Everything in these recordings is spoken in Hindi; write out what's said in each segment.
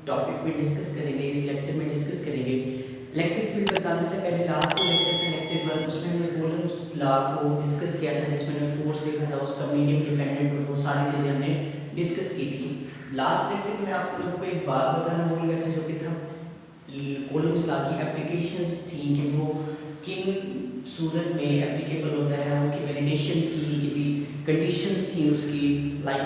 टॉपिक में डिस्कस करेंगे, इस लेक्चर में डिस्कस करेंगे। इलेक्ट्रिक फील्ड बताने से पहले लास्ट लेक्चर था लेक्चर 1, उसमें हमने कूलम्ब्स लॉ को डिस्कस किया था, जिसमें हमने फोर्स देखा था, उसका मीडियम डिपेंडेंट और वो सारी चीज़ें हमने डिस्कस की थी। लास्ट लेक्चर में आप लोगों को एक बात बताना भूल गया था, जो कि था कूलम्ब्स लॉ की एप्लीकेशंस थी कि वो किन सूरत में एप्लीकेबल होता है, उनकी वैलिडेशन थी कि भी कंडीशंस थी उसकी, लाइक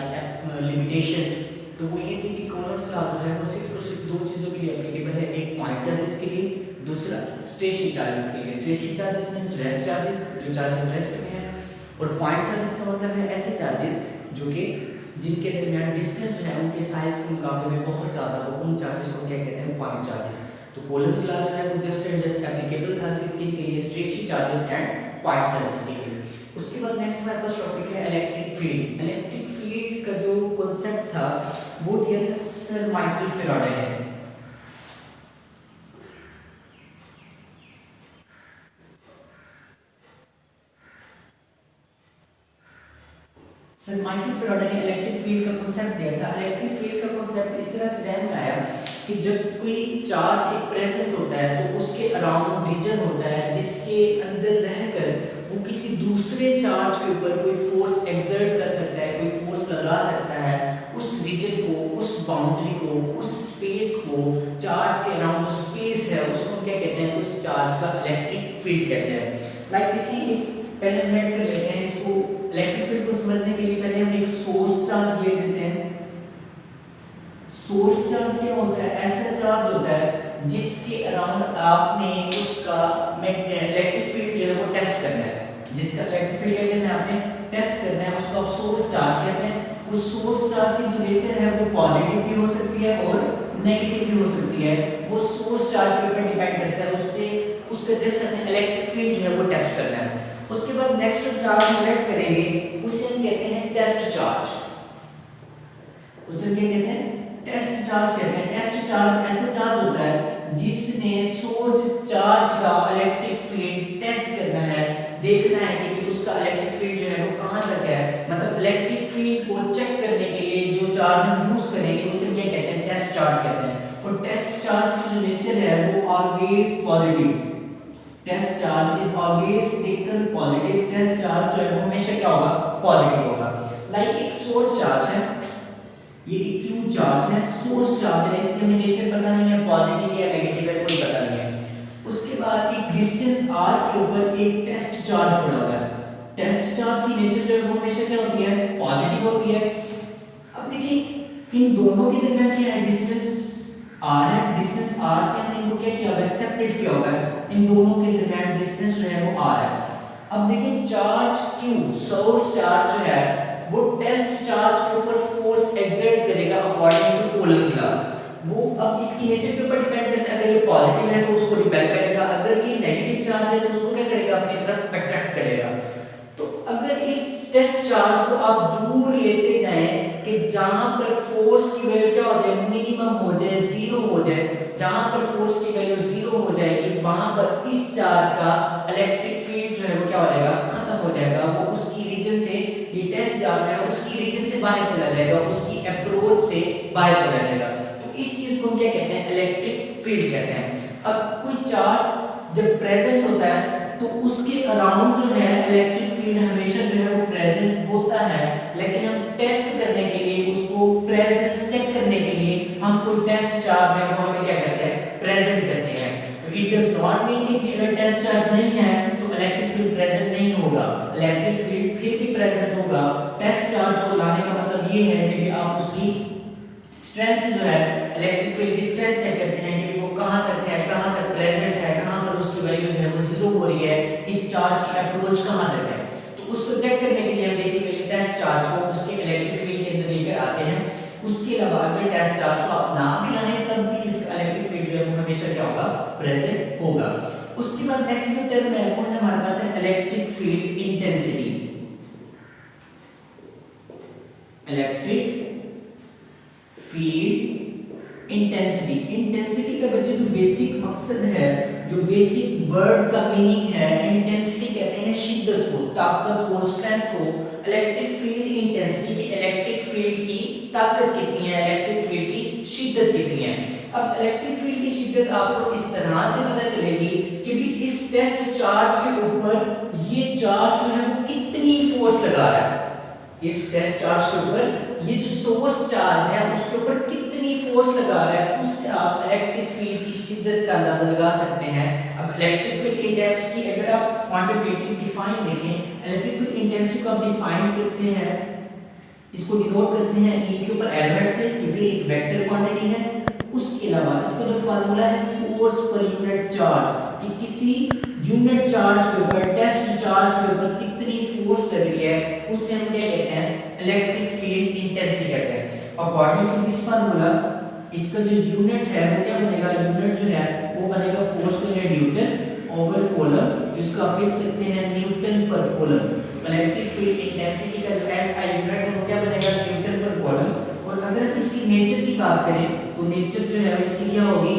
लिमिटेशंस। तो वो ये थी कि कूलम्ब्स लॉ जो है वो सिर्फ और सिर्फ दो चीज़ों के लिए एप्लीकेबल है, एक पॉइंट चार्जेस के लिए, दूसरा स्टेशनरी चार्जेस के लिए। Stationary charges means rest charges, जो चार्जेस रेस्ट में हैं, और पॉइंट चार्जेस का मतलब है ऐसे चार्जेस जो कि जिनके दरमियान डिस्टेंस जो है उनके साइज के मुकाबले में बहुत ज़्यादा हो, उन चार्जेस को क्या कहते हैं, पॉइंट चार्जेस। तो कूलम्ब्स लॉ जो है वो जस्ट एंड जस्ट एप्लीकेबल था सिर्फ किन के लिए, stationary charges and point charges के लिए। उसके बाद नेक्स्ट हमारे पास टॉपिक है इलेक्ट्रिक फील्ड। इलेक्ट्रिक फील्ड का जो कॉन्सेप्ट था वो दिया था सर माइकल फैराडे ने। सर माइकल फैराडे ने इलेक्ट्रिक फील्ड का कॉन्सेप्ट दिया था। इलेक्ट्रिक फील्ड का कॉन्सेप्ट इस तरह से ध्यान में आया कि जब कोई चार्ज एक प्रेजेंट होता है तो उसके अराउंड रीजन होता है जिसके अंदर रहकर वो किसी दूसरे चार्ज के ऊपर कोई फोर्स एक्सर्ट कर सकता है, कोई फोर्स लगा सकता है, उस रीजन को, उस बाउंड्री को, उस स्पेस को, चार्ज के अराउंड जो स्पेस है उसको क्या कहते हैं, उस चार्ज का इलेक्ट्रिक फील्ड कहते हैं। लाइक देखिए पहले हम लेट कर लेते हैं इसको, इलेक्ट्रिक फील्ड को समझने के लिए पहले हम एक सोर्स चार्ज ले लेते हैं। सोर्स चार्ज क्या होता है, ऐसा चार्ज होता है जिसके अराउंड आपने उसका इलेक्ट्रिक फील्ड जो है वो टेस्ट करना है, जिसका इलेक्ट्रिक फील्ड कहते हैं आपने टेस्ट करना है, उसको आप सोर्स चार्ज कहते हैं। उस सोर्स चार्ज की जो नेचर है वो पॉजिटिव भी हो सकती है और नेगेटिव भी हो सकती है, वो सोर्स चार्ज के ऊपर डिपेंड करता है, उससे उसका जस्ट अपने इलेक्ट्रिक फील्ड जो है वो टेस्ट करना है। उसके बाद नेक्स्ट जो चार्ज सिलेक्ट करेंगे उसे हम कहते हैं टेस्ट चार्ज। उसे हम क्या कहते हैं, टेस्ट चार्ज कहते हैं। टेस्ट चार्ज ऐसा चार्ज होता है जिसने सोर्स चार्ज का इलेक्ट्रिक फील्ड टेस्ट करना है, देखना है कि उसका इलेक्ट्रिक फील्ड जो है वो कहां तक है, मतलब इलेक्ट्रिक फील्ड को चेक करने के लिए जो चार्ज हम यूज करेंगे उसे क्या कहते हैं, टेस्ट चार्ज कहते हैं। और टेस्ट चार्ज की जो नेचर है वो always positive. Test charge is always taken positive. Test charge जो है वो हमेशा क्या होगा, पॉजिटिव होगा। लाइक एक सोर्स चार्ज है, ये एक क्यू चार्ज है, सोर्स चार्ज है, इसकी हमें नेचर पता नहीं है, पॉजिटिव या नेगेटिव है, कोई पता नहीं है। उसके बाद एक डिस्टेंस r के ऊपर एक टेस्ट चार्ज पड़ा हुआ है। टेस्ट चार्ज की नेचर जो है वो हमेशा क्या होती है, पॉजिटिव होती है। अब देखिए इन दोनों के दरमियान क्या है, डिस्टेंस r है, डिस्टेंस r से हमने इनको क्या किया हुआ है, सेपरेट किया हुआ है, इन दोनों के दरमियान डिस्टेंस जो है वो r है। अब देखिए चार्ज q, सोर्स चार्ज जो है वो टेस्ट चार्ज के ऊपर फोर्स एक्सर्ट करेगा अकॉर्डिंग टू कूलम्ब्स लॉ। वो अब इसकी नेचर के ऊपर डिपेंड करता है, अगर ये पॉजिटिव है तो उसको रिपेल करेगा, अगर ये नेगेटिव चार्ज है तो उसको क्या करेगा, अपनी तरफ अट्रैक्ट करेगा। तो अगर इस टेस्ट चार्ज को आप दूर लेते जाएं कि जहां पर फोर्स की वैल्यू क्या हो जाए, मिनिमम हो जाए, जीरो हो जाए, जहां पर फोर्स की वैल्यू जीरो हो जाएगी वहां पर इस चार्ज का इलेक्ट्रिक फील्ड जो है वो क्या हो जाएगा, खत्म हो जाएगा। वो उसकी रीजन से, ये टेस्ट चार्ज है उसकी रीजन से बाहर चला जाएगा, उसकी अप्रोच से बाहर चला जाएगा। तो इस चीज को हम क्या कहते हैं, इलेक्ट्रिक फील्ड कहते हैं। अब कोई चार्ज जब प्रेजेंट होता है तो उसके अराउंड जो है इलेक्ट्रिक फील्ड हमेशा जो है वो प्रेजेंट होता है, लेकिन हम टेस्ट करने के लिए उसको प्रेजेंस चेक करने के लिए हम कोई टेस्ट चार्ज है वो हमें क्या करते हैं, प्रेजेंट करते हैं। तो इट डज नॉट मीन कि अगर टेस्ट चार्ज नहीं है तो इलेक्ट्रिक फील्ड प्रेजेंट नहीं होगा, इलेक्ट्रिक फील्ड फिर भी प्रेजेंट होगा। टेस्ट चार्ज को लाने का मतलब ये है कि आप उसकी स्ट्रेंथ जो है, इलेक्ट्रिक फील्ड की स्ट्रेंथ चेक करते हैं कि वो कहां तक है, कहां तक प्रेजेंट है, कहां पर उसकी वैल्यू जो है वो जीरो हो रही है, इस चार्ज की अप्रोच कहां तक है। तो उसको चेक करने के लिए हम बेसिकली टेस्ट चार्ज को उसके इलेक्ट्रिक फील्ड के अंदर लेकर आते हैं। उसके अलावा अगर टेस्ट चार्ज को आप ना भी लाएं तब भी इसका इलेक्ट्रिक फील्ड जो है वो हमेशा क्या होगा, प्रेजेंट होगा। उसके बाद नेक्स्ट जो टर्म है वो है हमारे पास है electric field intensity. Electric field intensity, intensity का बच्चों जो बेसिक मकसद है, जो बेसिक वर्ड का मीनिंग है, इंटेंसिटी कहते हैं शिद्दत को, ताकत को, स्ट्रेंथ को। इलेक्ट्रिक फील्ड इंटेंसिटी की, इलेक्ट्रिक फील्ड की ताकत कितनी है, इलेक्ट्रिक फील्ड की शिद्दत कितनी है। अब इलेक्ट्रिक फील्ड की शिद्दत आपको इस तरह से पता चलेगी कि भी इस टेस्ट चार्ज के ऊपर ये चार्ज जो है वो कितनी फोर्स लगा रहा है। इस टेस्ट चार्ज के ऊपर ये जो सोर्स चार्ज है उसके ऊपर कितनी फोर्स लगा रहा है, उससे आप इलेक्ट्रिक फील्ड की शिद्दत का अंदाजा लगा सकते हैं। अब इलेक्ट्रिक फील्ड इंटेंसिटी अगर आप क्वांटिटेटिव डिफाइन देखें, इलेक्ट्रिक फील्ड इंटेंसिटी को आप डिफाइन करते हैं, इसको डिनोट करते हैं E के ऊपर एलवेट से, क्योंकि एक वेक्टर क्वांटिटी है। उसके अलावा इसका जो फार्मूला है फोर्स पर यूनिट चार्ज, कि किसी यूनिट चार्ज के ऊपर, टेस्ट चार्ज के ऊपर कितनी फोर्स लग रही है, उससे हम क्या कहते हैं, इलेक्ट्रिक फील्ड इंटेंसिटी कहते हैं। अकॉर्डिंग टू दिस फार्मूला इसका जो यूनिट है वो क्या बनेगा, यूनिट जो है वो बनेगा force per unit Newton over coulomb, जिसको आप लिख सकते हैं न्यूटन पर कूलम। इलेक्ट्रिक फील्ड इंटेंसिटी का जो एसआई यूनिट है वो क्या बनेगा, न्यूटन पर कूलम। और अगर हम इसकी नेचर की बात करें तो नेचर जो है इसकी क्या होगी,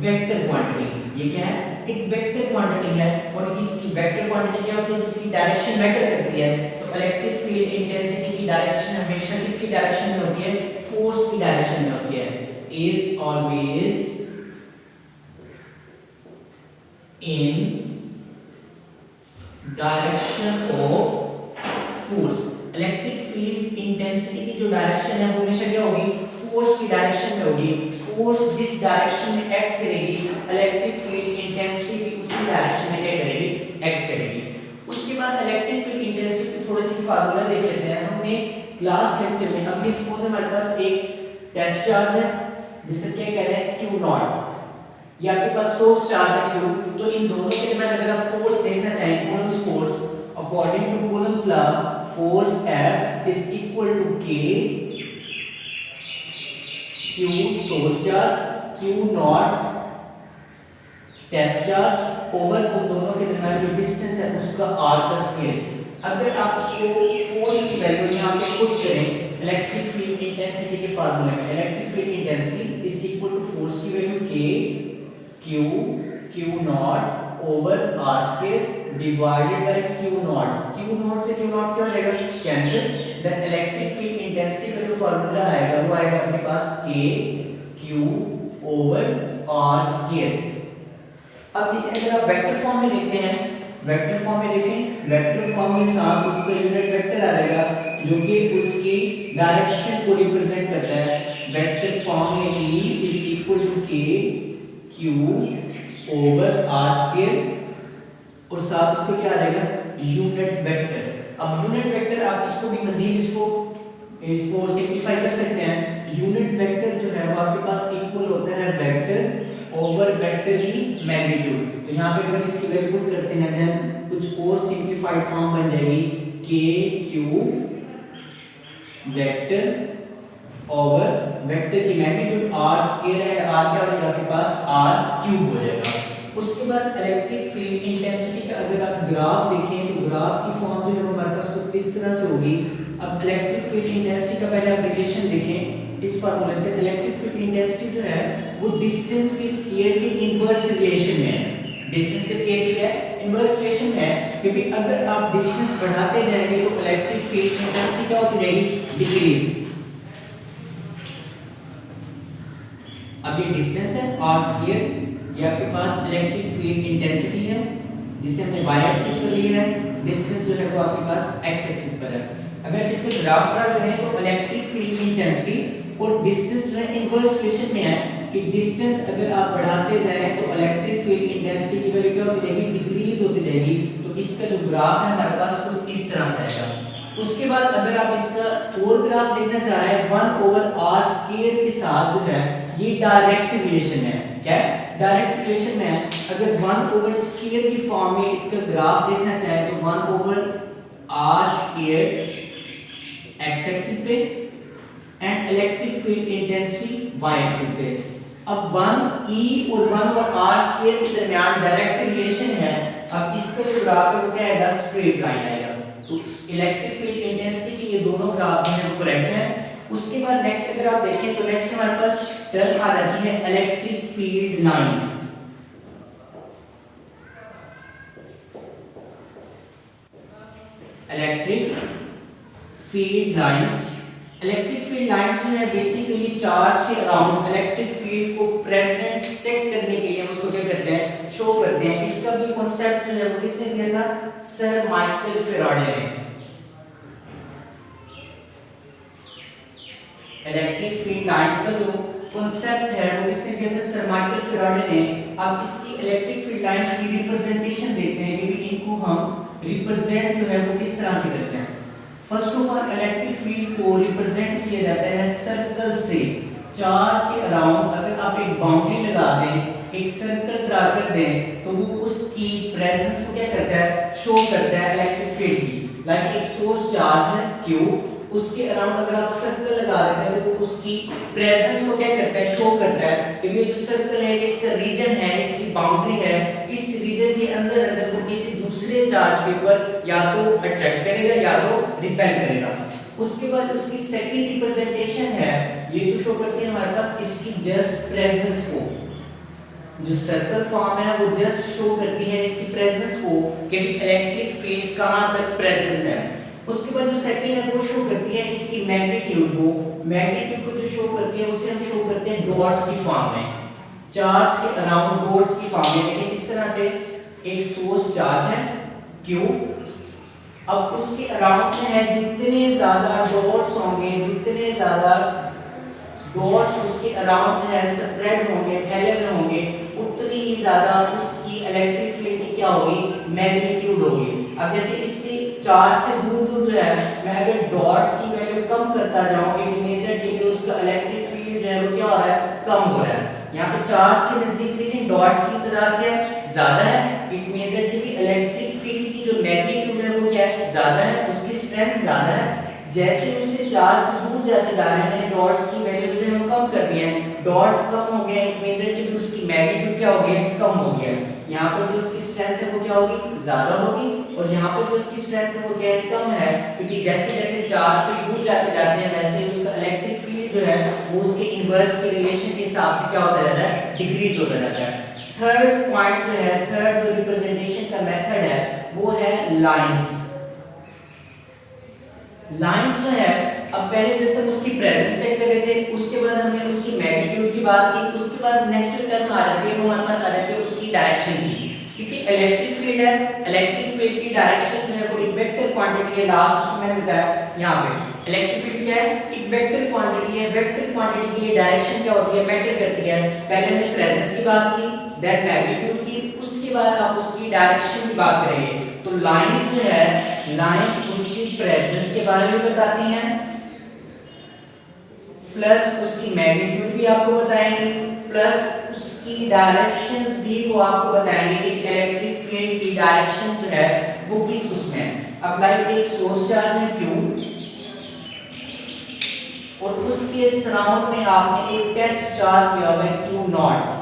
वेक्टर क्वांटिटी। ये क्या है, एक वेक्टर क्वांटिटी है, और इसकी वेक्टर क्वांटिटी क्या होती है, जिसकी डायरेक्शन मैटर करती है। तो इलेक्ट्रिक फील्ड इंटेंसिटी की डायरेक्शन हमेशा किसकी डायरेक्शन में होती है, फोर्स की डायरेक्शन में होती है। Is always in direction of force. Electric field intensity की जो डायरेक्शन है वो हमेशा क्या होगी, फोर्स की डायरेक्शन में होगी। फोर्स जिस डायरेक्शन में एक्ट करेगी, इलेक्ट्रिक फील्ड इंटेंसिटी भी उसी डायरेक्शन में क्या करेगी, एक्ट करेगी। उसके बाद इलेक्ट्रिक फील्ड इंटेंसिटी की थोड़ी सी फार्मूला देख लेते हैं हमने क्लास लेक्चर में। अब सपोज हमारे पास एक टेस्ट चार्ज है जिसे क्या कह रहे हैं, Q नॉट, या आपके पास सोर्स चार्ज है Q। तो इन दोनों के लिए अगर आप फोर्स देखना चाहें, Coulomb's force, according to Coulomb's law force F is equal to K Q source charge, Q naught test charge over उन दोनों के दरमियान जो डिस्टेंस है उसका r का स्क्वायर। अगर आप उसको फोर्स की वैल्यू यहां पे पुट करें इलेक्ट्रिक फील्ड इंटेंसिटी के फार्मूले में, electric field intensity is equal to force की value K Q naught over r square divided by Q naught. Q naught से Q नॉट क्या हो जाएगा, cancel. The electric field intensity का जो फार्मूला आएगा वो आएगा अपने पास K Q over r square. अब इसे अगर आप वेक्टर फॉर्म में देखते हैं, वेक्टर फॉर्म में देखें, वेक्टर फॉर्म के साथ उसका यूनिट वेक्टर आ जाएगा जो कि उसकी डायरेक्शन को रिप्रेजेंट करता है। वेक्टर फॉर्म में E is equal to K Q over r square, और साथ उसको क्या आ जाएगा, यूनिट वेक्टर। अब यूनिट वेक्टर आप इसको भी मजीद इसको सिंपलीफाई कर सकते हैं। यूनिट वेक्टर जो है वो आपके पास इक्वल होता है वेक्टर ओवर वेक्टर की मैग्नीट्यूड। तो यहाँ पे अगर हम इसकी वैल्यू पुट करते हैं देन कुछ और सिंपलीफाइड फॉर्म बन जाएगी, K Q vector over vector की magnitude r square, and r क्या हो जाएगा आपके पास, r क्यूब हो जाएगा। उसके बाद इलेक्ट्रिक फील्ड इंटेंसिटी का अगर आप ग्राफ देखें तो ग्राफ की फॉर्म जो है हमारे पास कुछ इस तरह से होगी। अब इलेक्ट्रिक फील्ड इंटेंसिटी का पहले आप रिलेशन देखें इस फार्मूले से। इलेक्ट्रिक फील्ड इंटेंसिटी जो है वो डिस्टेंस के स्क्वायर के इनवर्स रिलेशन में है। डिस्टेंस के स्क्वायर की क्या है, इनवर्स रिलेशन में है, क्योंकि अगर आप डिस्टेंस बढ़ाते जाएंगे तो इलेक्ट्रिक फील्ड इंटेंसिटी क्या होती जाएगी, डिक्रीज। अब ये डिस्टेंस है r स्क्वायर, ये आपके पास इलेक्ट्रिक फील्ड इंटेंसिटी है जिसे हमने y एक्सिस पर लिया है, डिस्टेंस जो है वो आपके पास x एक्सिस पर है। अगर इसके ग्राफ ड्रा करें तो इलेक्ट्रिक फील्ड इंटेंसिटी और डिस्टेंस जो है इनवर्स रिलेशन में है, कि डिस्टेंस अगर आप बढ़ाते जाएं तो इलेक्ट्रिक फील्ड इंटेंसिटी की वैल्यू क्या होती जाएगी, डिक्रीज होती जाएगी। तो इसका जो ग्राफ है हमारे पास कुछ इस तरह से आएगा। उसके बाद अगर आप इसका और ग्राफ देखना चाह रहे हैं 1 ओवर r स्क्वायर के साथ जो है ये डायरेक्ट रिलेशन है, क्या है, डायरेक्ट रिलेशन में है। अगर 1 ओवर स्क्वायर की फॉर्म में इसका ग्राफ देखना चाहे तो 1 over r square x axis पे and electric field intensity y axis पे। अब 1 e और 1 ओवर r स्क्वायर के दरमियान डायरेक्ट रिलेशन है। अब इसका जो ग्राफ है वो क्या आएगा, स्ट्रेट लाइन आएगा। तो इलेक्ट्रिक फील्ड इंटेंसिटी के ये दोनों ग्राफ जो है वो करेक्ट है। उसके बाद नेक्स्ट अगर आप देखें तो नेक्स्ट हमारे पास टर्म आ जाती है electric field lines. Electric field lines field lines जो है बेसिकली चार्ज के अराउंड इलेक्ट्रिक फील्ड को प्रेजेंट चेक करने के लिए हम उसको क्या करते हैं, शो करते हैं। इसका भी कॉन्सेप्ट जो है वो किसने दिया था, सर माइकल फैराडे ने। इलेक्ट्रिक फील्ड लाइंस का जो कॉन्सेप्ट है वो किसने दिया था, सर माइकल फैराडे ने। अब इसकी इलेक्ट्रिक फील्ड लाइंस की रिप्रेजेंटेशन देखते हैं कि इनको हम रिप्रेजेंट जो है वो किस तरह से करते हैं। First of all electric field को रिप्रेजेंट किया जाता है सर्कल से। चार्ज के अराउंड अगर आप एक बाउंड्री लगा दें, एक सर्कल ड्रा कर दें, तो वो उसकी प्रेजेंस को क्या करता है, शो करता है इलेक्ट्रिक फील्ड की। लाइक एक सोर्स चार्ज है Q, उसके अराउंड अगर आप सर्कल लगा देते हैं तो वो उसकी प्रेजेंस को क्या करता है, शो करता है कि ये जो सर्कल है, इसका रीजन है, इसकी बाउंड्री है, इस रीजन के अंदर अंदर वो किसी दूसरे चार्ज के ऊपर या तो अट्रैक्ट करेगा या तो रिपेल करेगा। उसके बाद उसकी सेकंड रिप्रेजेंटेशन है, ये तो शो करती है हमारे पास इसकी जस्ट प्रेजेंस को। जो सर्कल फॉर्म है वो जस्ट शो करती है इसकी प्रेजेंस को कि इलेक्ट्रिक फील्ड कहां तक प्रेजेंस है। उसके बाद जो सेकंड है वो शो करती है इसकी मैग्नीट्यूड को। मैग्नीट्यूड को जो शो करती है उसे हम शो करते हैं डॉट्स की फॉर्म में, चार्ज के अराउंड डॉट्स की फॉर्म में। देखिए इस तरह से एक सोर्स चार्ज है Q, अब उसके अराउंड में है जितने ज्यादा डॉट्स होंगे, जितने ज्यादा डॉट्स उसके अराउंड जो है स्प्रेड होंगे, फैले हुए होंगे, उतनी ही ज्यादा उसकी इलेक्ट्रिक फील्ड की क्या होगी, मैग्नीट्यूड होगी। अब जैसे इससे चार्ज से दूर दूर जो है मैं अगर डॉट्स की वैल्यू कम करता जाऊं, इट मेजर कि उसका इलेक्ट्रिक फील्ड जो है वो क्या हो रहा है, कम हो रहा है। यहाँ पे चार्ज के नजदीक देखें डॉट्स की तादाद क्या ज्यादा है, इट मेजर कि इलेक्ट्रिक फील्ड की जो मैग्नीट्यूड है वो क्या है, ज्यादा है, उसकी स्ट्रेंथ ज्यादा है। जैसे उससे चार्ज से दूर जाते जा रहे हैं, मैंने डॉट्स की वैल्यू जो है वो कम कर दी है, डॉट्स कम हो गए, इट मेजर कि उसकी मैग्नीट्यूड क्या हो गई, कम हो गया। यहाँ पर जो उसकी स्ट्रेंथ है वो क्या होगी, ज्यादा होगी, और यहाँ पर जो उसकी स्ट्रेंथ है वो क्या है, कम है, क्योंकि जैसे जैसे चार्ज से दूर जाते जाते हैं वैसे उसका इलेक्ट्रिक फील्ड जो है वो उसके इनवर्स के रिलेशन के हिसाब से क्या होता रहता है, डिक्रीज होता रहता है। थर्ड पॉइंट जो है, थर्ड जो रिप्रेजेंटेशन का मेथड है वो है लाइंस। लाइंस जो है, अब पहले जिस तक उसकी प्रेजेंस चेक कर रहे थे, उसके बाद हमने उसकी मैग्नीट्यूड की बात की, उसके बाद नेक्स्ट टर्म आ जाती है वो हमारे पास आ जाती है उसकी डायरेक्शन की। क्योंकि इलेक्ट्रिक फील्ड है, इलेक्ट्रिक फील्ड की डायरेक्शन जो है वो एक वेक्टर क्वांटिटी है। लास्ट उसमें मैंने बताया यहाँ पे इलेक्ट्रिक फील्ड क्या है, एक वेक्टर क्वांटिटी है। वेक्टर क्वांटिटी के लिए डायरेक्शन क्या होती है, मैटर करती है। पहले हमने प्रेजेंस की बात की, देन मैग्नीट्यूड की, उसके बाद आप उसकी डायरेक्शन की बात करेंगे। तो लाइंस जो है, लाइंस उसकी प्रेजेंस के बारे में बताती हैं, प्लस उसकी मैग्नीट्यूड भी आपको बताएंगे, प्लस उसकी डायरेक्शंस भी वो आपको बताएंगे कि इलेक्ट्रिक फील्ड की डायरेक्शन जो है वो किस उसमें है। अब लाइक एक सोर्स चार्ज है Q, और उसके सराउंड में आपने एक टेस्ट चार्ज लिया हुआ है Q0।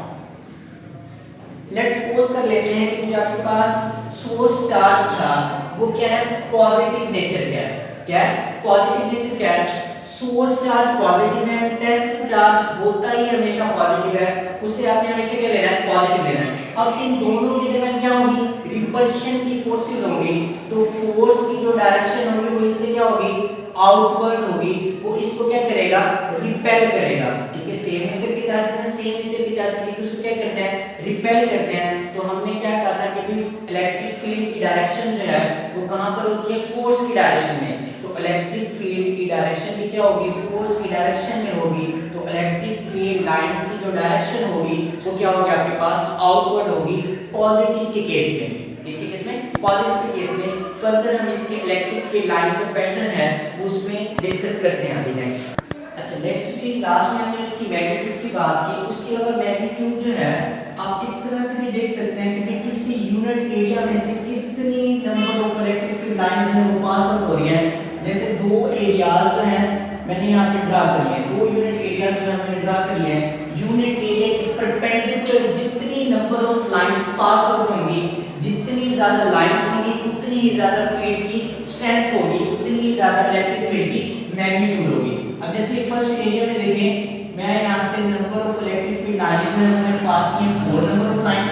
लेट्स सपोज कर लेते हैं कि आपके पास सोर्स चार्ज था, वो क्या है, पॉजिटिव नेचर का है। क्या है, पॉजिटिव नेचर क्या है, सोर्स चार्ज पॉजिटिव है, टेस्ट चार्ज होता ही हमेशा पॉजिटिव है, उससे आपने हमेशा क्या लेना है, पॉजिटिव लेना है। अब इन दोनों के दरमियान क्या होगी, रिपल्शन की फोर्सेस होंगी, तो फोर्स की जो डायरेक्शन होगी वो इससे क्या होगी, आउटवर्ड होगी, वो इसको क्या करेगा, रिपेल करेगा। ठीक है, सेम नेचर के चार्जेस हैं, सेम नेचर के चार्जेस एक दूसरे क्या करते हैं, रिपेल करते हैं। तो हमने क्या कहा था कि इलेक्ट्रिक फील्ड की डायरेक्शन जो है वो कहां पर होती है, फोर्स की डायरेक्शन में। तो इलेक्ट्रिक फील्ड की डायरेक्शन भी क्या होगी, फोर्स की डायरेक्शन में होगी। तो इलेक्ट्रिक फील्ड लाइंस की जो डायरेक्शन होगी वो क्या होगी, आपके पास आउटवर्ड होगी, पॉजिटिव के केस में। किसके केस में, पॉजिटिव के केस में। फर्दर हम इसके इलेक्ट्रिक फील्ड लाइंस का पैटर्न है वो उसमें डिस्कस करते हैं अभी नेक्स्ट। अच्छा, नेक्स्ट चीज लास्ट में हमने इसकी मैग्नीट्यूड की बात की। उसके अलावा मैग्नीट्यूड जो है आप इस तरह से भी देख सकते हैं कि किसी यूनिट एरिया में से कितनी number of electric field lines हैं वो पास आउट हो रही हैं। जैसे दो एरियाज जो हैं मैंने यहाँ पे ड्रा कर लिए, दो यूनिट एरियाज जो है मैंने ड्रा कर लिए हैं। यूनिट एरिया के परपेंडिकुलर जितनी number of lines pass out होंगी, जितनी ज्यादा लाइंस होंगी, उतनी ही ज्यादा फील्ड की स्ट्रेंथ होगी, उतनी ही ज्यादा इलेक्ट्रिक फील्ड की मैग्नीट्यूड होगी। अब जैसे फर्स्ट एरिया में देखें, मैं यहाँ से number of electric field lines जो है मैंने पास किए 4 नंबर ऑफ लाइंस।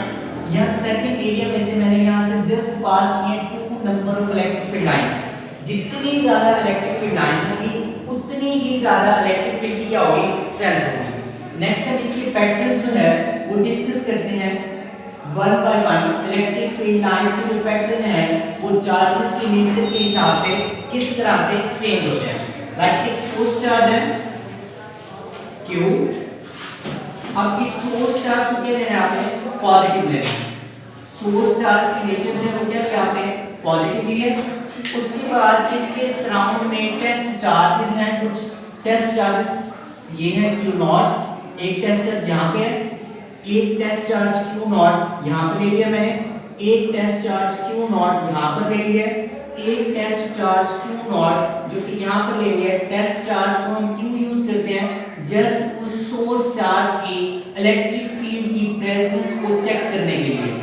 यहाँ सेकंड एरिया में से मैंने यहाँ से जस्ट पास किए 2 number of electric field lines. जितनी ज्यादा इलेक्ट्रिक फील्ड लाइंस होंगी उतनी ही उतनी ज्यादा इलेक्ट्रिक फील्ड की क्या होगी, स्ट्रेंथ होगी। नेक्स्ट हम इसके पैटर्न जो है वो डिस्कस करते हैं one by one. Electric field lines के जो पैटर्न है वो चार्जेस के नेचर के हिसाब से किस तरह से चेंज होते हैं। लाइक एक सोर्स चार्ज है Q, अब इस सोर्स चार्ज को क्या लेना है आपने, पॉजिटिव लेना है। सोर्स चार्ज की नेचर जो है वो क्या लिया आपने, पॉजिटिव ली है। उसके बाद इसके सराउंड में टेस्ट चार्जेस हैं, कुछ टेस्ट चार्जेस ये है Q0, एक टेस्ट चार्ज यहाँ पे है, एक टेस्ट चार्ज Q0 यहाँ पे ले लिया मैंने, एक टेस्ट चार्ज Q0 यहाँ पर ले लिया, एक टेस्ट चार्ज Q0 जो कि यहाँ पर ले लिया। टेस्ट चार्ज को हम क्यों यूज करते हैं, जस्ट उस सोर्स चार्ज की इलेक्ट्रिक फील्ड की प्रेजेंस को चेक करने के लिए।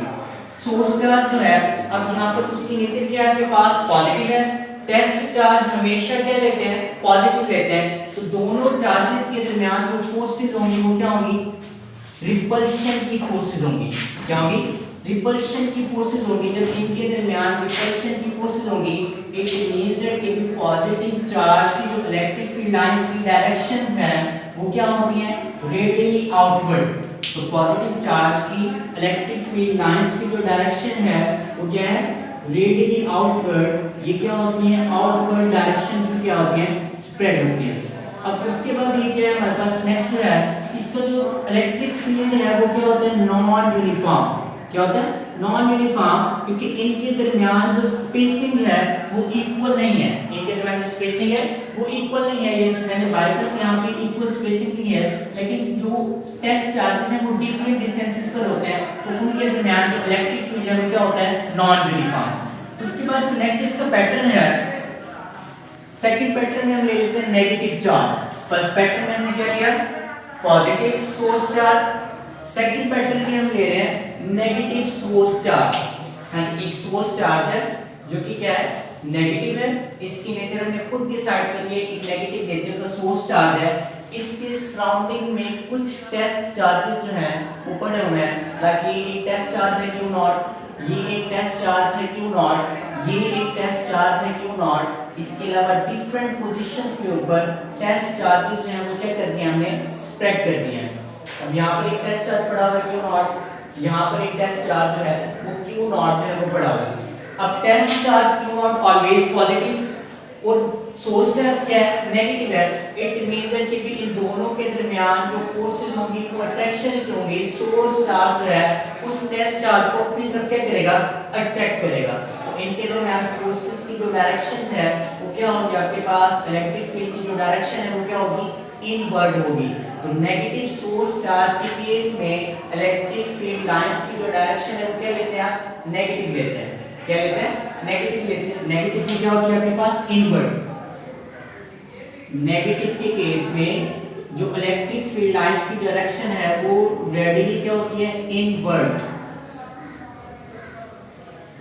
सोर्स चार्ज जो है अब यहाँ पर उसकी नेचर क्या है, आपके पास पॉजिटिव है। टेस्ट चार्ज हमेशा क्या लेते हैं, पॉजिटिव लेते हैं। तो दोनों चार्जेस के दरमियान जो फोर्सेस होंगी वो क्या होंगी, रिपल्शन की फोर्सेस होंगी। क्या होंगी, रिपल्शन की फोर्सेस होंगी। जब इनके दरमियान रिपल्शन की फोर्सेस होंगी, इट मींस दैट कि पॉजिटिव चार्ज की जो इलेक्ट्रिक फील्ड लाइंस की डायरेक्शंस हैं वो क्या होती हैं, रेडियली आउटवर्ड। तो पॉजिटिव चार्ज की इलेक्ट्रिक फील्ड लाइंस की जो डायरेक्शन है वो क्या है, रेडियली आउटवर्ड। ये क्या होती है, आउटवर्ड डायरेक्शन की क्या होती है, स्प्रेड होती है। अब उसके बाद ये क्या है हमारे पास नेक्स्ट जो है, इसका जो इलेक्ट्रिक फील्ड है वो क्या होता है, नॉन यूनिफॉर्म। क्या होता है, नॉन यूनिफॉर्म, क्योंकि इनके दरमियान जो स्पेसिंग है वो इक्वल नहीं है। इनके दरमियान जो स्पेसिंग है वो इक्वल नहीं है। ये मैंने बाय चांस यहाँ पे इक्वल स्पेसिंग ली है, लेकिन जो टेस्ट चार्जेस हैं वो डिफरेंट डिस्टेंसेस पर होते हैं, तो उनके दरमियान जो इलेक्ट्रिक फील्ड है वो क्या होता है, नॉन यूनिफॉर्म। उसके बाद जो नेक्स्ट इसका पैटर्न है, सेकंड पैटर्न में हम ले लेते हैं नेगेटिव चार्ज। फर्स्ट पैटर्न में हमने क्या लिया, positive source charge. Second pattern में हम ले रहे हैं नेगेटिव सोर्स चार्ज। हाँ जी, एक सोर्स चार्ज है जो कि क्या है, नेगेटिव है। इसकी नेचर हमने खुद डिसाइड कर लिया कि नेगेटिव नेचर का सोर्स चार्ज है। इसके सराउंडिंग में कुछ टेस्ट चार्जेस जो हैं वो पड़े हुए हैं, ताकि एक टेस्ट चार्ज है Q0, ये एक टेस्ट चार्ज है Q0, ये एक टेस्ट चार्ज है Q0। इसके अलावा डिफरेंट पोजीशंस के ऊपर टेस्ट चार्जेस जो हैं वो क्या कर दिए हमने, स्प्रेड कर दिए हैं। अब यहाँ पर एक टेस्ट चार्ज पड़ा हुआ है Q0, यहाँ पर एक टेस्ट चार्ज जो है वो Q0 जो है वो पड़ा हुआ है। अब test charge Q0 always positive और सोर्स चार्ज क्या है, नेगेटिव है। इट मींस दैट कि इन दोनों के दरमियान जो फोर्सेस होंगी वो अट्रैक्शन की होंगी। सोर्स चार्ज जो है उस टेस्ट चार्ज को अपनी तरफ क्या करेगा, अट्रैक्ट करेगा। तो इनके दरमियान फोर्सेस की जो डायरेक्शन है वो क्या होगी, आपके पास इलेक्ट्रिक फील्ड की जो डायरेक्शन है वो क्या होगी, इनवर्ड होगी। तो नेगेटिव सोर्स चार्ज के केस में इलेक्ट्रिक फील्ड लाइंस की जो डायरेक्शन है वो क्या लेते हैं आप, नेगेटिव लेते हैं। क्या लेते हैं, नेगेटिव लेते हैं। नेगेटिव की क्या होती है आपके पास, इनवर्ड। नेगेटिव के केस में जो इलेक्ट्रिक फील्ड लाइंस की डायरेक्शन है वो रेडियली क्या होती है, इनवर्ड।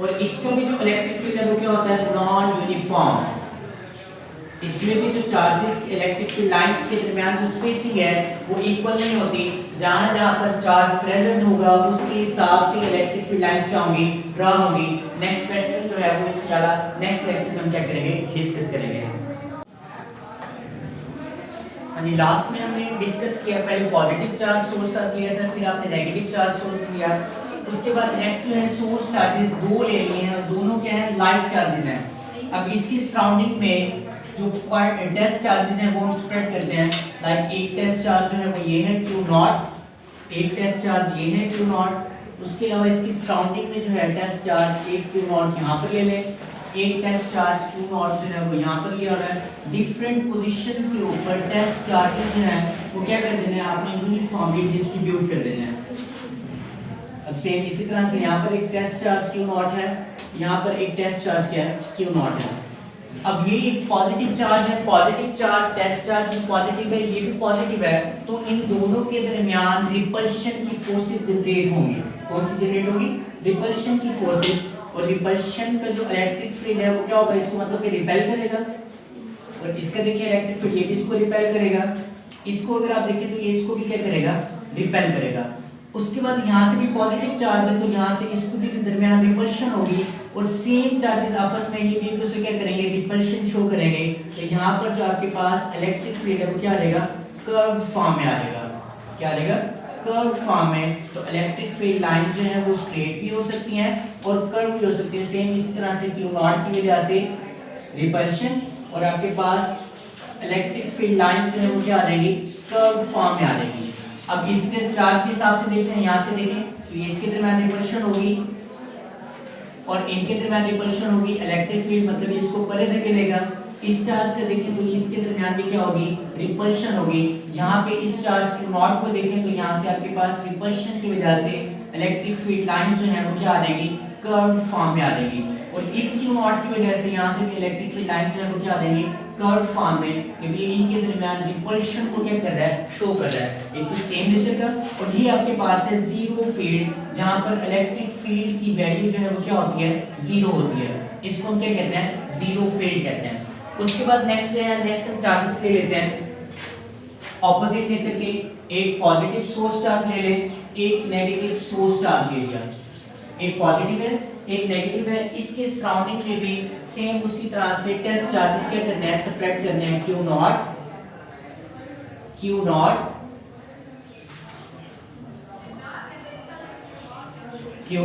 और इसका भी जो इलेक्ट्रिक फील्ड है वो क्या होता है, नॉन यूनिफॉर्म। इसमें भी जो चार्जेस इलेक्ट्रिक फील्ड लाइंस के दरमियान जो स्पेसिंग है वो इक्वल नहीं होती। जहां जहां पर चार्ज प्रेजेंट होगा उसके हिसाब से इलेक्ट्रिक फील्ड लाइंस क्या होंगी, ड्रा होंगी। नेक्स्ट क्वेश्चन जो है वो इसके अलावा नेक्स्ट लेक्चर में हम क्या करेंगे, डिस्कस करेंगे। हाँ जी, लास्ट में हमने डिस्कस किया, पहले पॉजिटिव चार्ज सोर्स चार्ज लिया था, फिर आपने नेगेटिव चार्ज सोर्स लिया। उसके बाद नेक्स्ट जो है सोर्स चार्जेस दो ले लिए हैं, दोनों क्या है, लाइक चार्जेस हैं। अब इसकी सराउंडिंग में जो टेस्ट चार्जेस हैं वो हम स्प्रेड करते हैं। लाइक एक टेस्ट चार्ज जो है वो ये है Q0, एक टेस्ट चार्ज ये है Q0। उसके अलावा इसकी सराउंडिंग में जो है टेस्ट चार्ज एक Q0 यहाँ पर ले लें, एक टेस्ट चार्ज Q0 जो है वो यहाँ पर लिया हुआ है। डिफरेंट पोजीशंस के ऊपर टेस्ट चार्जेस जो हैं वो क्या कर देने हैं, आपने यूनिफॉर्मली डिस्ट्रीब्यूट कर देने हैं। अब सेम इसी तरह से यहाँ पर एक टेस्ट चार्ज Q0 है, यहाँ पर एक टेस्ट चार्ज क्या है, Q0 है। अब ये एक पॉजिटिव चार्ज है, पॉजिटिव चार्ज, टेस्ट चार्ज भी पॉजिटिव है, ये भी पॉजिटिव है, तो इन दोनों के दरमियान रिपल्शन की फोर्सेस जनरेट होंगी। कौन सी जनरेट होगी, रिपल्शन की फोर्सेस। और रिपल्शन का जो इलेक्ट्रिक फील्ड है वो क्या होगा, इसको मतलब कि रिपेल करेगा। और इसका देखिए इलेक्ट्रिक फील्ड, ये भी इसको रिपेल करेगा। इसको अगर आप देखें तो ये इसको भी क्या करेगा, रिपेल करेगा। उसके बाद यहाँ से भी पॉजिटिव चार्ज है तो यहाँ से स्कूटी के दरमियान रिपल्शन होगी और सेम चार्जेस आपस में ये भी एक दूसरे क्या करेंगे, रिपल्शन शो करेंगे। तो यहाँ पर जो आपके पास इलेक्ट्रिक फील्ड है वो क्या आएगा, कर्व फॉर्म में आएगा। क्या आएगा, कर्व फॉर्म में। तो इलेक्ट्रिक फील्ड लाइन जो है वो स्ट्रेट भी हो सकती हैं और कर्व भी हो सकती है। सेम इसी तरह से क्यू नॉट की वजह से रिपल्शन और आपके पास इलेक्ट्रिक फील्ड लाइन जो है वो क्या आ जाएंगी, कर्व फॉर्म में आ जाएंगी। अब इसके चार्ज के हिसाब से देखते हैं, यहाँ से देखें तो ये इसके दरमियान रिपल्शन होगी और इनके दरमियान रिपल्शन होगी। इलेक्ट्रिक फील्ड मतलब इसको परे धकेलेगा। इस चार्ज का देखें तो इसके दरमियान भी क्या होगी, रिपल्शन होगी। यहाँ पे इस चार्ज के नॉट को देखें तो यहाँ से आपके पास रिपल्शन की वजह से इलेक्ट्रिक फील्ड लाइन जो है वो क्या आ जाएगी, कर्व फॉर्म में आ जाएगी। और इस क्यू नॉट की वजह से यहाँ से भी इलेक्ट्रिक फील्ड लाइन जो है वो क्या आ जाएंगी, कर्व फॉर्म में, क्योंकि इनके दरमियान रिपल्शन को क्या कर रहा है, शो कर रहा है। एक तो सेम नेचर का और ये आपके पास है जीरो फील्ड, जहां पर इलेक्ट्रिक फील्ड की वैल्यू जो है वो क्या होती है, जीरो होती है। इसको हम क्या कहते हैं, जीरो फील्ड कहते हैं। उसके बाद नेक्स्ट जो है, नेक्स्ट हम चार्जेस ले लेते हैं ऑपोजिट नेचर के। एक पॉजिटिव सोर्स चार्ज ले ले, एक नेगेटिव सोर्स चार्ज ले लिया। एक पॉजिटिव है एक नेगेटिव है, इसके सराउंडिंग में भी सेम उसी तरह से टेस्ट चार्जेस क्या करने हैं, सेपरेट करने हैं। Q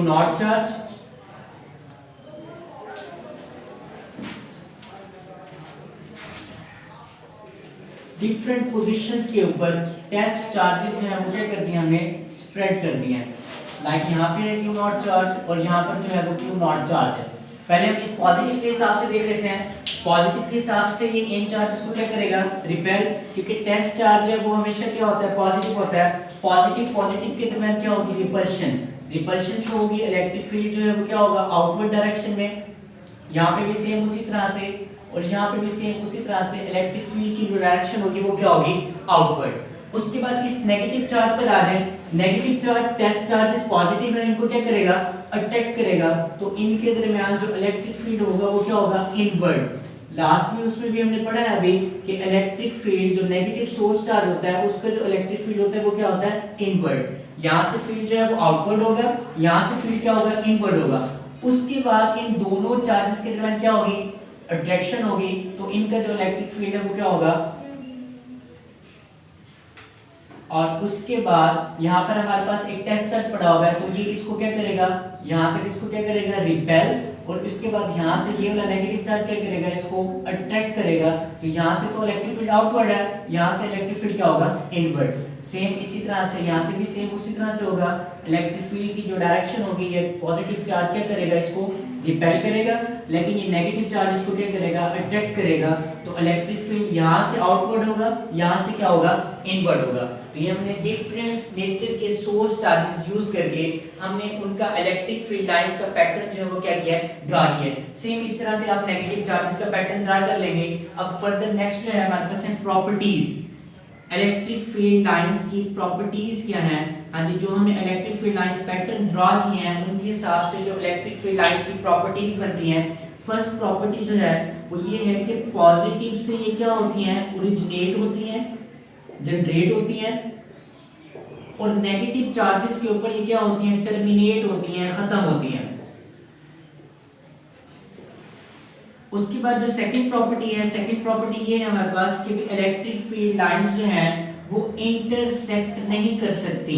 not charge different positions के ऊपर टेस्ट चार्जेस जो है वो क्या कर दिए हमने, स्प्रेड कर दिए हैं। लाइक यहाँ पे है क्यू नॉट चार्ज और यहाँ पर जो है वो क्यू नॉट चार्ज है। पहले हम इस पॉजिटिव के हिसाब से देख लेते हैं। पॉजिटिव के हिसाब से ये इन चार्जेस को क्या करेगा, रिपेल, क्योंकि टेस्ट चार्ज है वो हमेशा क्या होता है, पॉजिटिव होता है। पॉजिटिव के दरमियान क्या होगी, रिपल्शन शो होगी। इलेक्ट्रिक फील्ड जो है वो क्या होगा, आउटवर्ड डायरेक्शन में। यहाँ पे भी सेम उसी तरह से और यहाँ पे भी सेम उसी तरह से इलेक्ट्रिक फील्ड की जो डायरेक्शन होगी वो क्या होगी, आउटवर्ड। उसके बाद इस नेगेटिव चार्ज पर आ जाए। Negative charge test charges positive है, इनको क्या करेगा, अट्रैक्ट करेगा। तो इनके दरमियान जो इलेक्ट्रिक फील्ड होगा वो क्या होगा, इनवर्ड। लास्ट में उसमें भी हमने पढ़ा है अभी कि इलेक्ट्रिक फील्ड जो नेगेटिव सोर्स चार्ज होता है उसका जो इलेक्ट्रिक फील्ड होता है वो क्या होता है, इनवर्ड। यहाँ से फील्ड जो है वो आउटवर्ड होगा, यहाँ से फील्ड क्या होगा, इनवर्ड होगा। उसके बाद इन दोनों चार्जेस के दरमियान क्या होगी, अट्रैक्शन होगी। तो इनका जो इलेक्ट्रिक फील्ड है वो क्या होगा, और उसके बाद यहाँ पर हमारे पास एक टेस्ट चार्ज पड़ा हुआ है तो ये इसको क्या करेगा, यहाँ तक इसको क्या करेगा, रिपेल। और इसके बाद यहाँ से ये वाला नेगेटिव चार्ज क्या करेगा, इसको अट्रैक्ट करेगा। तो यहाँ से तो इलेक्ट्रिक फील्ड आउटवर्ड है, यहाँ से इलेक्ट्रिक फील्ड क्या होगा, इनवर्ड। सेम इसी तरह से यहाँ से भी सेम उसी तरह से होगा। इलेक्ट्रिक फील्ड की जो डायरेक्शन होगी, ये पॉजिटिव चार्ज क्या करेगा, इसको रिपेल करेगा, लेकिन ये नेगेटिव चार्ज इसको क्या करेगा, अट्रैक्ट करेगा। तो इलेक्ट्रिक फील्ड यहाँ से आउटवर्ड होगा, यहाँ से क्या होगा, इनवर्ड होगा। तो ये हमने डिफरेंस नेचर के सोर्स चार्जेस यूज करके हमने उनका इलेक्ट्रिक फील्ड लाइंस का पैटर्न जो है वो क्या किया, ड्रा किया। सेम इस तरह से आप नेगेटिव चार्जेस का पैटर्न ड्रा कर लेंगे। अब फर्दर नेक्स्ट जो है हमारे पास है प्रॉपर्टीज। इलेक्ट्रिक फील्ड लाइंस की प्रॉपर्टीज क्या हैं। हाँ जी, जो हमने electric field lines pattern draw किए हैं उनके हिसाब से जो इलेक्ट्रिक फील्ड लाइंस की प्रॉपर्टीज बनती हैं। फर्स्ट प्रॉपर्टी जो है वो ये है कि पॉजिटिव से ये क्या होती हैं, ओरिजिनेट होती हैं, जनरेट होती हैं, और नेगेटिव चार्जेस के ऊपर ये क्या होती हैं, टर्मिनेट होती हैं, खत्म होती हैं। उसके बाद जो सेकंड प्रॉपर्टी है, सेकंड प्रॉपर्टी ये है हमारे पास कि इलेक्ट्रिक फील्ड लाइंस जो हैं वो इंटरसेक्ट नहीं कर सकती,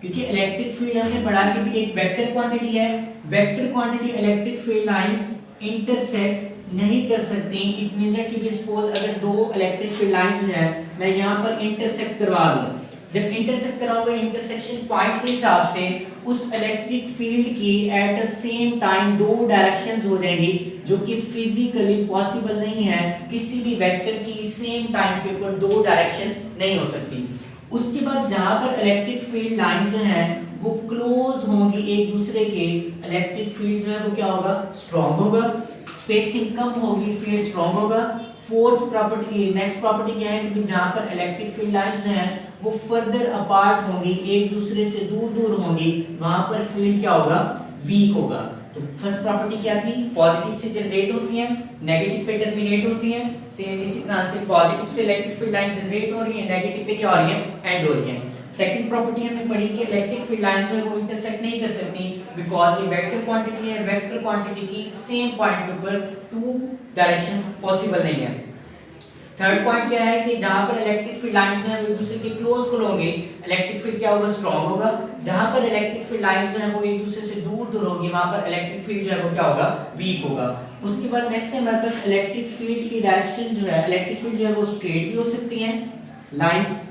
क्योंकि इलेक्ट्रिक फील्ड हमने पढ़ा कि भी एक वेक्टर क्वांटिटी है। Vector quantity electric field lines intersect नहीं कर सकती। इट मींस दैट कि भी सपोज अगर दो इलेक्ट्रिक फील्ड लाइंस हैं, मैं यहाँ पर इंटरसेक्ट करवा दूं, जब इंटरसेक्ट कराऊंगा इंटरसेक्शन पॉइंट के हिसाब से उस इलेक्ट्रिक फील्ड की एट द सेम टाइम दो डायरेक्शंस हो जाएंगी, जो कि फिजिकली पॉसिबल नहीं है। किसी भी वेक्टर की सेम टाइम के ऊपर दो डायरेक्शंस नहीं हो सकती। उसके बाद जहां पर इलेक्ट्रिक फील्ड लाइंस जो हैं वो क्लोज होंगी एक दूसरे के, इलेक्ट्रिक फील्ड जो है वो क्या होगा, स्ट्रांग होगा, स्पेसिंग कम होगी, फील्ड स्ट्रांग होगा। फोर्थ प्रॉपर्टी, नेक्स्ट प्रॉपर्टी क्या है कि जहां पर इलेक्ट्रिक फील्ड लाइंस जो हैं वो फर्दर अपार्ट होंगी, एक दूसरे से दूर दूर होंगी, वहां पर फील्ड क्या होगा, वीक होगा। तो फर्स्ट प्रॉपर्टी क्या थी, पॉजिटिव से जनरेट होती हैं, नेगेटिव पे टर्मिनेट होती हैं। सेम इसी तरह से पॉजिटिव से इलेक्ट्रिक फील्ड लाइन जनरेट हो रही है, नेगेटिव पे क्या हो रही है, एंड हो रही है। सेकंड प्रॉपर्टी हमने पढ़ी कि इलेक्ट्रिक फील्ड लाइंस जो है वो इंटरसेक्ट नहीं कर सकती बिकॉज ये वेक्टर क्वांटिटी है, वेक्टर क्वांटिटी की सेम पॉइंट के ऊपर टू डायरेक्शंस पॉसिबल नहीं है। थर्ड पॉइंट क्या है कि जहां पर इलेक्ट्रिक फील्ड लाइंस हैं वो एक दूसरे के क्लोज को होंगे, इलेक्ट्रिक फील्ड क्या होगा, स्ट्रांग होगा। जहां पर इलेक्ट्रिक फील्ड लाइंस हैं वो एक दूसरे से दूर दूर होंगी, वहां पर इलेक्ट्रिक फील्ड जो है वो क्या होगा, वीक होगा। उसके बाद नेक्स्ट है हमारे पास इलेक्ट्रिक फील्ड की डायरेक्शन जो है, इलेक्ट्रिक फील्ड जो है वो स्ट्रेट भी हो सकती है, लाइंस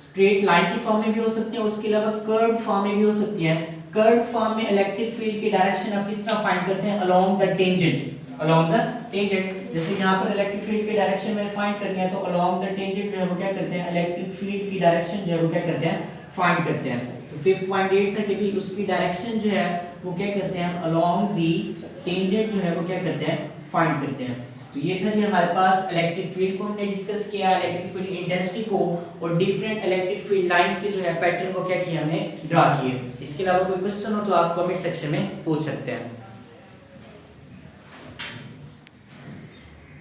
स्ट्रेट लाइन की फॉर्म में भी हो सकती है, उसके अलावा कर्व फॉर्म में भी हो सकती है। कर्व फॉर्म में इलेक्ट्रिक फील्ड की डायरेक्शन आप किस तरह फाइंड करते हैं, along the tangent, along the tangent. जैसे यहाँ पर इलेक्ट्रिक फील्ड की डायरेक्शन में फाइंड करनी है तो अलोंग द टेंजेंट जो है वो क्या करते हैं, इलेक्ट्रिक फील्ड की डायरेक्शन जो है वो क्या करते हैं, फाइंड करते हैं। तो 5.8 था कि भी उसकी डायरेक्शन जो है वो क्या करते हैं, अलोंग द टेंजेंट जो है वो क्या करते हैं, फाइंड करते हैं। तो ये था जी हमारे पास इलेक्ट्रिक फील्ड को हमने डिस्कस किया, इलेक्ट्रिक फील्ड इंटेंसिटी को और डिफरेंट इलेक्ट्रिक फील्ड लाइंस के जो है पैटर्न को क्या किया हमने ड्रा किए। इसके अलावा कोई क्वेश्चन हो तो आप कमेंट सेक्शन में पूछ सकते हैं।